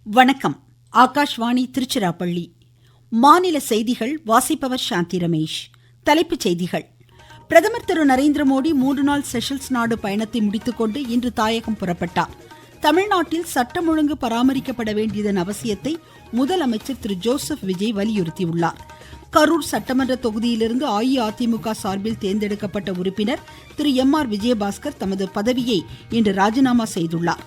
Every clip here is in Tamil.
வணக்கம். ஆகாஷ்வாணி திருச்சிராப்பள்ளி. மாநில செய்திகள் வாசிப்பவர் சாந்தி ரமேஷ். தலைப்புச் செய்திகள். பிரதமர் திரு நரேந்திர மோடி 3 நாள் செஷல்ஸ் நாடு பயணத்தை முடித்துக்கொண்டு இன்று தாயகம் புறப்பட்டார். தமிழ்நாட்டில் சட்டம் ஒழுங்கு பராமரிக்கப்பட வேண்டியதன் அவசியத்தை முதலமைச்சர் திரு ஜோசப் விஜய் வலியுறுத்தியுள்ளார். கரூர் சட்டமன்ற தொகுதியிலிருந்து அஇஅதிமுக சார்பில் தேர்ந்தெடுக்கப்பட்ட உறுப்பினர் திரு எம்.ஆர். விஜயபாஸ்கர் தமது பதவியை இன்று ராஜினாமா செய்துள்ளார்.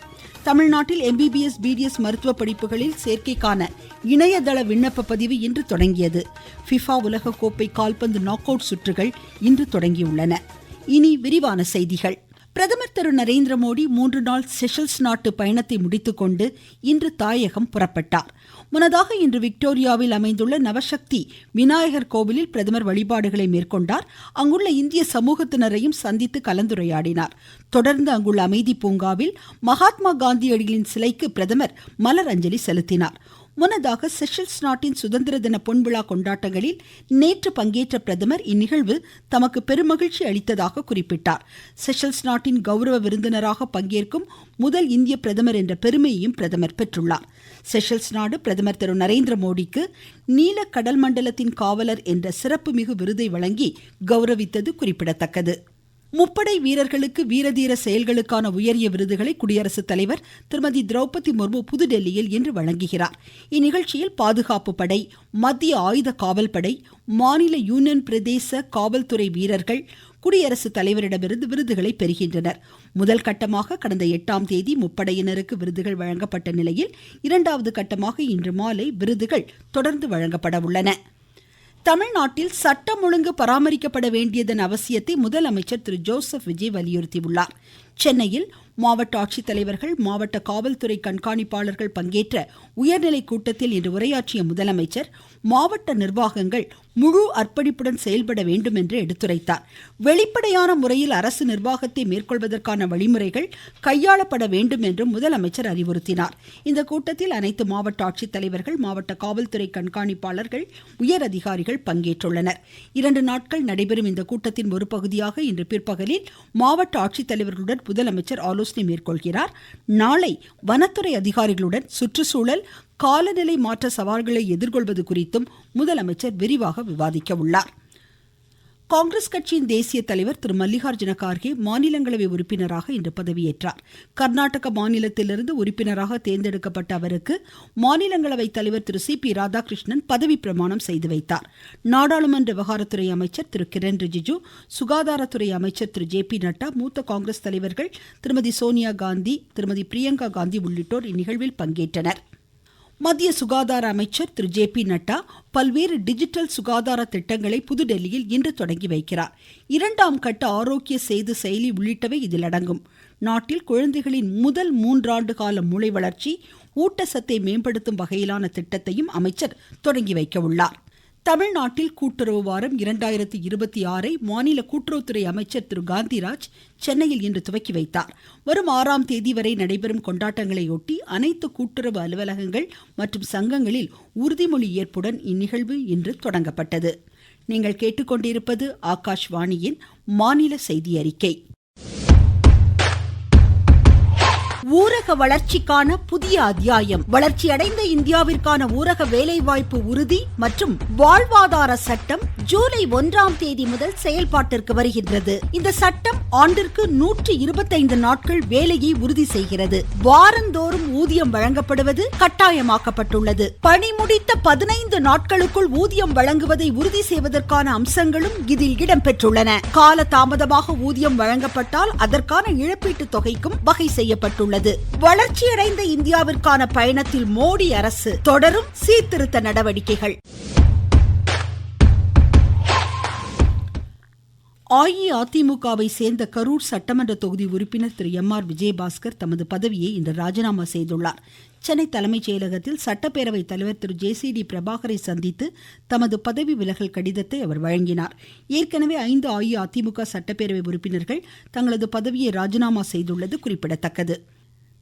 தமிழ்நாட்டில் MBBS, BDS மருத்துவ படிப்புகளில் சேர்க்கைக்கான இணையதள விண்ணப்ப பதிவு இன்று தொடங்கியது. ஃபிஃபா உலகக்கோப்பை கால்பந்து நாக் அவுட் சுற்றுகள் இன்று தொடங்கியுள்ளன. இனி விரிவான செய்திகள். பிரதமர் திரு நரேந்திர மோடி 3 நாள் செஷல்ஸ் நாட்டு பயணத்தை முடித்துக்கொண்டு இன்று தாயகம் புறப்பட்டார். முன்னதாக இன்று விக்டோரியாவில் அமைந்துள்ள நவசக்தி விநாயகர் கோவிலில் பிரதமர் வழிபாடுகளை மேற்கொண்டார். அங்குள்ள இந்திய சமூகத்தினரையும் சந்தித்து கலந்துரையாடினார். தொடர்ந்து அங்குள்ள அமைதி பூங்காவில் மகாத்மா காந்தியடிகளின் சிலைக்கு பிரதமர் மலர் அஞ்சலி செலுத்தினார். முன்னதாக செஷல்ஸ் நாட்டின் சுதந்திர தின பொன்விழா கொண்டாட்டங்களில் நேற்று பங்கேற்ற பிரதமர் இந்நிகழ்வு தமக்கு பெருமகிழ்ச்சி அளித்ததாக குறிப்பிட்டார். செஷல்ஸ் நாட்டின் கௌரவ விருந்தினராக பங்கேற்கும் முதல் இந்திய பிரதமர் என்ற பெருமையையும் பிரதமர் பெற்றுள்ளார். செஷல்ஸ் நாடு பிரதமர் திரு நரேந்திர மோடிக்கு நீல கடல் மண்டலத்தின் காவலர் என்ற சிறப்புமிகு விருதை வழங்கி கௌரவித்தது குறிப்பிடத்தக்கது. முப்படை வீரர்களுக்கு வீரதீர செயல்களுக்கான உயரிய விருதுகளை குடியரசுத் தலைவர் திருமதி திரௌபதி முர்மு புதுடெல்லியில் இன்று வழங்குகிறார். இந்நிகழ்ச்சியில் பாதுகாப்பு படை, மத்திய ஆயுத காவல் படை, மாநில யூனியன் பிரதேச காவல்துறை வீரர்கள் குடியரசுத் தலைவரிடமிருந்து விருதுகளை பெறுகின்றனர். முதல் கட்டமாக கடந்த 8ஆம் தேதி முப்படையினருக்கு விருதுகள் வழங்கப்பட்ட நிலையில் 2வது கட்டமாக இன்று மாலை விருதுகள் தொடர்ந்து வழங்கப்பட உள்ளன. தமிழ்நாட்டில் சட்டம் ஒழுங்கு பராமரிக்கப்பட வேண்டியதன் அவசியத்தை முதலமைச்சர் திரு ஜோசப் விஜய் வலியுறுத்தியுள்ளார். சென்னையில் மாவட்ட ஆட்சித்தலைவர்கள், மாவட்ட காவல்துறை கண்காணிப்பாளர்கள் பங்கேற்ற உயர்நிலை கூட்டத்தில் இன்று உரையாற்றிய முதலமைச்சர் மாவட்ட நிர்வாகங்கள் முழு அர்ப்பணிப்புடன் செயல்பட வேண்டும் என்று எடுத்துரைத்தார். வெளிப்படையான முறையில் அரசு நிர்வாகத்தை மேற்கொள்வதற்கான வழிமுறைகள் கையாளப்பட வேண்டும் என்றும் முதலமைச்சர் அறிவுறுத்தினார். இந்த கூட்டத்தில் அனைத்து மாவட்ட ஆட்சித்தலைவர்கள், மாவட்ட காவல்துறை கண்காணிப்பாளர்கள், உயர் அதிகாரிகள் பங்கேற்றுள்ளனர். 2 நாட்கள் நடைபெறும் இந்த கூட்டத்தின் ஒரு பகுதியாக இன்று பிற்பகலில் மாவட்ட ஆட்சித்தலைவர்களுடன் முதலமைச்சர் ஆலோசனை மேற்கொள்கிறார். நாளை வனத்துறை அதிகாரிகளுடன் சுற்றுச்சூழல், காலநிலை மாற்ற சவால்களை எதிர்கொள்வது குறித்தும் முதலமைச்சர் விரிவாக விவாதிக்க உள்ளார். காங்கிரஸ் கட்சியின் தேசிய தலைவர் திரு மல்லிகார்ஜுன கார்கே மாநிலங்களவை உறுப்பினராக இன்று பதவியேற்றார். கர்நாடக மாநிலத்திலிருந்து உறுப்பினராக தேர்ந்தெடுக்கப்பட்ட அவருக்கு மாநிலங்களவை தலைவர் திரு CP ராதாகிருஷ்ணன் பதவி பிரமாணம் செய்து வைத்தார். நாடாளுமன்ற விவகாரத்துறை அமைச்சர் திரு கிரண் ரிஜிஜு, சுகாதாரத்துறை அமைச்சர் திரு JP நட்டா, மூத்த காங்கிரஸ் தலைவர்கள் திருமதி சோனியா காந்தி, திருமதி பிரியங்கா காந்தி உள்ளிட்டோர் இந்நிகழ்வில் பங்கேற்றனர். மத்திய சுகாதார அமைச்சர் திரு JP நட்டா பல்வேறு டிஜிட்டல் சுகாதார திட்டங்களை புதுடெல்லியில் இன்று தொடங்கி வைக்கிறார். 2ஆம் கட்ட ஆரோக்கிய சேது செயலி உள்ளிட்டவை இதில் அடங்கும். நாட்டில் குழந்தைகளின் முதல் 3 ஆண்டு கால மூளை வளர்ச்சி, ஊட்டச்சத்தை மேம்படுத்தும் வகையிலான திட்டத்தையும் அமைச்சர் தொடங்கி வைக்க உள்ளார். தமிழ்நாட்டில் கூட்டுறவு வாரம் 2026 மாநில கூட்டுறவுத்துறை அமைச்சர் திரு காந்திராஜ் சென்னையில் இன்று துவக்கி வைத்தார். வரும் 6ஆம் தேதி வரை நடைபெறும் கொண்டாட்டங்களையொட்டி அனைத்து கூட்டுறவு அலுவலகங்கள் மற்றும் சங்கங்களில் உறுதிமொழி ஏற்புடன் இந்நிகழ்வு இன்று தொடங்கப்பட்டது. நீங்கள் கேட்டுக்கொண்டிருப்பது ஆகாஷ்வாணியின் மாநில செய்தி அறிக்கை. ஊரக வளர்ச்சிக்கான புதிய அத்தியாயம். வளர்ச்சியடைந்த இந்தியாவிற்கான ஊரக வேலைவாய்ப்பு உறுதி மற்றும் வாழ்வாதார சட்டம் ஜூலை 1ஆம் தேதி முதல் செயல்பாட்டிற்கு வருகின்றது. இந்த சட்டம் ஆண்டிற்கு 125 நாட்கள் வேலையை உறுதி செய்கிறது. வாரந்தோறும் ஊதியம் வழங்கப்படுவது கட்டாயமாக்கப்பட்டுள்ளது. பணி முடித்த 15 நாட்களுக்குள் ஊதியம் வழங்குவதை உறுதி செய்வதற்கான அம்சங்களும் இதில் இடம்பெற்றுள்ளன. கால தாமதமாக ஊதியம் வழங்கப்பட்டால் அதற்கான இழப்பீட்டு தொகைக்கும் வகை செய்யப்பட்டுள்ளது. வளர்ச்சியடைந்த இந்தியாவிற்கான பயணத்தில் மோடி அரசு தொடரும் சீர்திருத்த நடவடிக்கைகள். அஇஅதிமுகவை சேர்ந்த கரூர் சட்டமன்ற தொகுதி உறுப்பினர் திரு எம்.ஆர். விஜயபாஸ்கர் தமது பதவியை இன்று ராஜினாமா செய்துள்ளார். சென்னை தலைமைச் செயலகத்தில் சட்டப்பேரவை தலைவர் திரு JCD பிரபாகரை சந்தித்து தமது பதவி விலகல் கடிதத்தை அவர் வழங்கினார். ஏற்கனவே 5 அஇஅதிமுக சட்டப்பேரவை உறுப்பினர்கள் தங்களது பதவியை ராஜினாமா செய்துள்ளது குறிப்பிடத்தக்கது.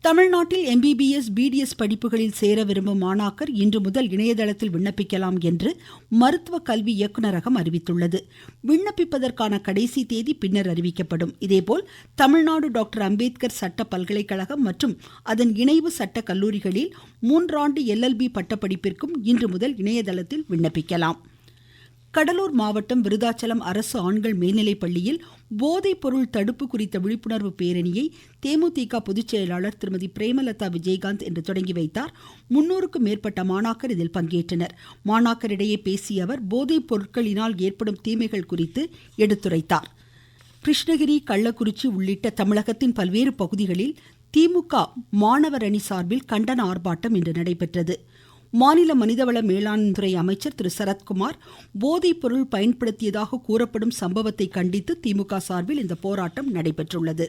தமிழ்நாட்டில் MBBS, BDS படிப்புகளில் சேர விரும்பும் மாணாக்கர் இன்று முதல் இணையதளத்தில் விண்ணப்பிக்கலாம் என்று மருத்துவ கல்வி இயக்குநரகம் அறிவித்துள்ளது. விண்ணப்பிப்பதற்கான கடைசி தேதி பின்னர் அறிவிக்கப்படும். இதேபோல் தமிழ்நாடு டாக்டர் அம்பேத்கர் சட்ட பல்கலைக்கழகம் மற்றும் அதன் இணைவு சட்ட கல்லூரிகளில் 3 ஆண்டு LLB பட்டப்படிப்பிற்கும் இன்று முதல் இணையதளத்தில் விண்ணப்பிக்கலாம். கடலூர் மாவட்டம் விருதாச்சலம் அரசு ஆண்கள் மேல்நிலைப்பள்ளியில் போதைப் பொருள் தடுப்பு குறித்த விழிப்புணர்வு பேரணியை தேமுதிக பொதுச் செயலாளர் திருமதி பிரேமலதா விஜயகாந்த் இன்று தொடங்கி வைத்தார். 300க்கும் மேற்பட்ட மாணாக்கர் இதில் பங்கேற்றனர். மாணாக்கரிடையே பேசிய அவர் போதைப் பொருட்களினால் ஏற்படும் தீமைகள் குறித்து எடுத்துரைத்தார். கிருஷ்ணகிரி, கள்ளக்குறிச்சி உள்ளிட்ட தமிழகத்தின் பல்வேறு பகுதிகளில் திமுக மாணவர் அணி சார்பில் கண்டன ஆர்ப்பாட்டம் இன்று நடைபெற்றது. மாநில மனிதவள மேலாண்துறை அமைச்சர் திரு சரத்குமார் போதைப் பொருள் பயன்படுத்தியதாக கூறப்படும் சம்பவத்தை கண்டித்து திமுக சார்பில் இந்த போராட்டம் நடைபெற்றுள்ளது.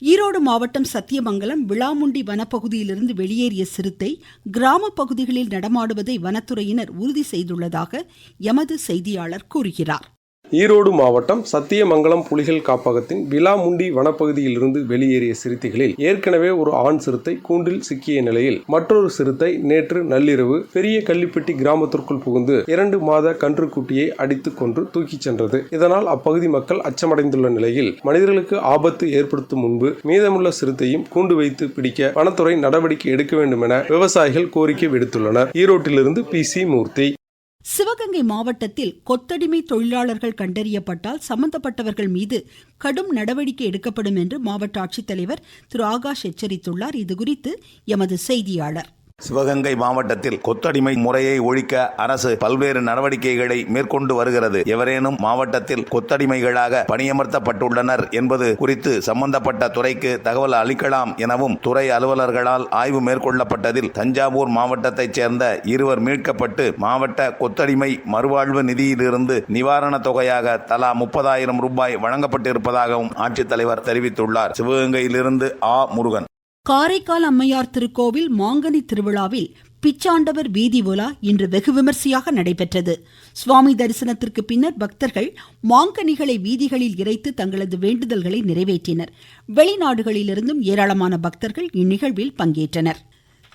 ஈரோடு மாவட்டம் சத்தியமங்கலம் விளாமுண்டி வனப்பகுதியிலிருந்து வெளியேறிய சிறுத்தை கிராம பகுதிகளில் நடமாடுவதை வனத்துறையினர் உறுதி செய்துள்ளதாக எமது செய்தியாளர் கூறுகிறார். ஈரோடு மாவட்டம் சத்தியமங்கலம் புலிகள் காப்பகத்தின் விளாமுண்டி வனப்பகுதியிலிருந்து வெளியேறிய சிறுத்தைகளில் ஏற்கனவே ஒரு ஆண் சிறுத்தை கூண்டில் சிக்கிய நிலையில் மற்றொரு சிறுத்தை நேற்று நள்ளிரவு பெரிய கள்ளிப்பட்டி கிராமத்திற்குள் புகுந்து 2 மாத கன்றுக்குட்டியை அடித்துக் கொன்று தூக்கிச் சென்றது. இதனால் அப்பகுதி மக்கள் அச்சமடைந்துள்ள நிலையில் மனிதர்களுக்கு ஆபத்து ஏற்படுத்தும் முன்பு மீதமுள்ள சிறுத்தையும் கூண்டு வைத்து பிடிக்க வனத்துறை நடவடிக்கை எடுக்க வேண்டும் என விவசாயிகள் கோரிக்கை விடுத்துள்ளனர். ஈரோட்டிலிருந்து PC மூர்த்தி. சிவகங்கை மாவட்டத்தில் கொத்தடிமை தொழிலாளர்கள் கண்டறியப்பட்டால் சம்பந்தப்பட்டவர்கள் மீது கடும் நடவடிக்கை எடுக்கப்படும் என்று மாவட்ட ஆட்சித்தலைவர் திரு ஆகாஷ் எச்சரித்துள்ளார். இதுகுறித்து எமது செய்தியாளர். சிவகங்கை மாவட்டத்தில் கொத்தடிமை முறையை ஒழிக்க அரசு பல்வேறு நடவடிக்கைகளை மேற்கொண்டு வருகிறது. எவரேனும் மாவட்டத்தில் கொத்தடிமைகளாக பணியமர்த்தப்பட்டுள்ளனர் என்பது குறித்து சம்பந்தப்பட்ட துறைக்கு தகவல் அளிக்கலாம் எனவும் துறை அலுவலர்களால் ஆய்வு மேற்கொள்ளப்பட்டதில் தஞ்சாவூர் மாவட்டத்தைச் சேர்ந்த 2 மீட்கப்பட்டு மாவட்ட கொத்தடிமை மறுவாழ்வு நிதியிலிருந்து நிவாரணத் தொகையாக தலா 30,000 ரூபாய் வழங்கப்பட்டிருப்பதாகவும் ஆட்சித்தலைவர் தெரிவித்துள்ளார். சிவகங்கையிலிருந்து முருகன். காரைக்கால் அம்மையார் திருக்கோவில் மாங்கனி திருவிழாவில் பிச்சாண்டவர் வீதி உலா இன்று வெகு விமர்சையாக நடைபெற்றது. சுவாமி தரிசனத்திற்கு பின்னர் பக்தர்கள் மாங்கனிகளை வீதிகளில் இறைத்து தங்களது வேண்டுதல்களை நிறைவேற்றினர். வெளிநாடுகளிலிருந்தும் ஏராளமான பக்தர்கள் இந்நிகழ்வில் பங்கேற்றனர்.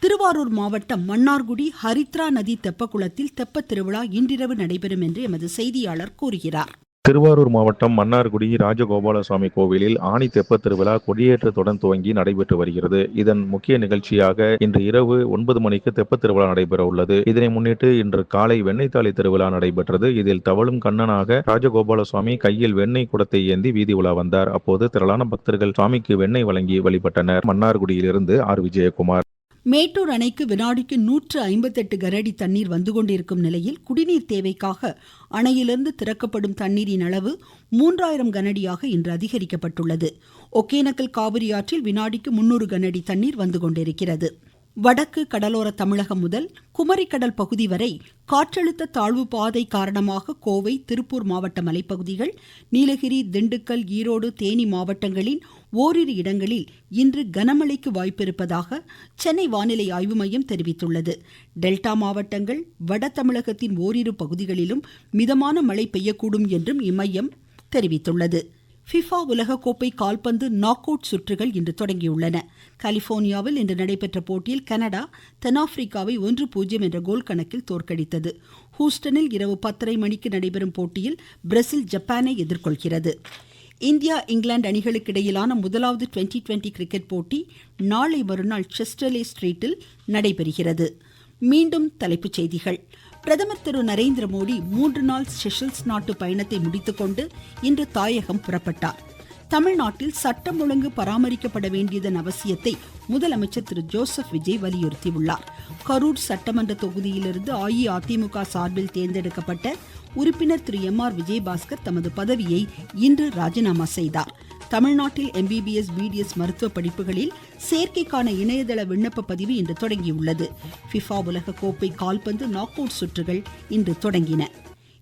திருவாரூர் மாவட்டம் மன்னார்குடி ஹரித்ரா நதி தெப்பக்குளத்தில் தெப்பத் திருவிழா இன்றிரவு நடைபெறும் என்று எமது செய்தியாளர் கூறுகிறார். திருவாரூர் மாவட்டம் மன்னார்குடி ராஜகோபாலசுவாமி கோவிலில் ஆணி தெப்பத் திருவிழா கொடியேற்றத்துடன் துவங்கி நடைபெற்று வருகிறது. இதன் முக்கிய நிகழ்ச்சியாக இன்று இரவு 9 மணிக்கு தெப்பத் திருவிழா நடைபெற உள்ளது. இதனை முன்னிட்டு இன்று காலை வெண்ணெய்த்தாலி திருவிழா நடைபெற்றது. இதில் தவழும் கண்ணனாக ராஜகோபாலசுவாமி கையில் வெண்ணெய் குடத்தை ஏந்தி வீதி உலா வந்தார். அப்போது திரளான பக்தர்கள் சுவாமிக்கு வெண்ணெய் வழங்கி வழிபட்டனர். மன்னார்குடியிலிருந்து விஜயகுமார். மேட்டூர் அணைக்கு வினாடிக்கு 158 கனஅடி தண்ணீர் வந்து கொண்டிருக்கும் நிலையில் குடிநீர் தேவைக்காக அணையிலிருந்து திறக்கப்படும் தண்ணீரின் அளவு 3000 கனஅடியாக இன்று அதிகரிக்கப்பட்டுள்ளது. ஒகேனக்கல் காவிரி ஆற்றில் வினாடிக்கு 300 கனஅடி தண்ணீர் வந்து கொண்டிருக்கிறது. வடக்கு கடலோர தமிழகம் முதல் குமரிக்கடல் பகுதி வரை காற்றழுத்த தாழ்வு பாதை காரணமாக கோவை, திருப்பூர் மாவட்ட மலைப்பகுதிகள், நீலகிரி, திண்டுக்கல், ஈரோடு, தேனி மாவட்டங்களின் ஓரிரு இடங்களில் இன்று கனமழைக்கு வாய்ப்பிருப்பதாக சென்னை வானிலை ஆய்வு மையம் தெரிவித்துள்ளது. டெல்டா மாவட்டங்கள், வட தமிழகத்தின் ஓரிரு பகுதிகளிலும் மிதமான மழை பெய்யக்கூடும் என்றும் இம்மையம் தெரிவித்துள்ளது. ஃபிஃபா உலகக்கோப்பை கால்பந்து நாக் அவுட் சுற்றுகள் இன்று தொடங்கியுள்ளன. கலிபோர்னியாவில் இன்று நடைபெற்ற போட்டியில் கனடா தென்னாப்பிரிக்காவை 1-0 என்ற கோல் கணக்கில் தோற்கடித்தது. ஹூஸ்டனில் இரவு 10:30 மணிக்கு நடைபெறும் போட்டியில் பிரேசில் ஜப்பானை எதிர்கொள்கிறது. இந்தியா இங்கிலாந்து அணிகளுக்கு இடையிலான முதலாவது 2020 கிரிக்கெட் போட்டி நாளை மறுநாள் செஸ்டர்லே ஸ்ட்ரீட்டில் நடைபெறுகிறது. மீண்டும் தலைப்புச் செய்திகள். பிரதமர் திரு நரேந்திர மோடி 3 நாள் செஷல்ஸ் நாட்டு பயணத்தை முடித்துக்கொண்டு இன்று தாயகம் புறப்பட்டார். தமிழ்நாட்டில் சட்டம் ஒழுங்கு பராமரிக்கப்பட வேண்டியதன் அவசியத்தை முதலமைச்சர் திரு ஜோசப் விஜய் வலியுறுத்தியுள்ளார். கரூர் சட்டமன்ற தொகுதியிலிருந்து அஇஅதிமுக சார்பில் தேர்ந்தெடுக்கப்பட்ட உறுப்பினர் திரு MR விஜயபாஸ்கர் தமது பதவியை இன்று ராஜினாமா செய்தார். தமிழ்நாட்டில் MBBS, BDS மருத்துவ படிப்புகளில் சேர்க்கைக்கான இணையதள விண்ணப்ப பதிவு இன்று தொடங்கியுள்ளது. ஃபிஃபா உலகக்கோப்பை கால்பந்து நாக் அவுட் சுற்றுகள் இன்று தொடங்கின.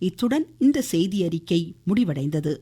இத்துடன் இந்த செய்தி அறிக்கை முடிவடைந்தது.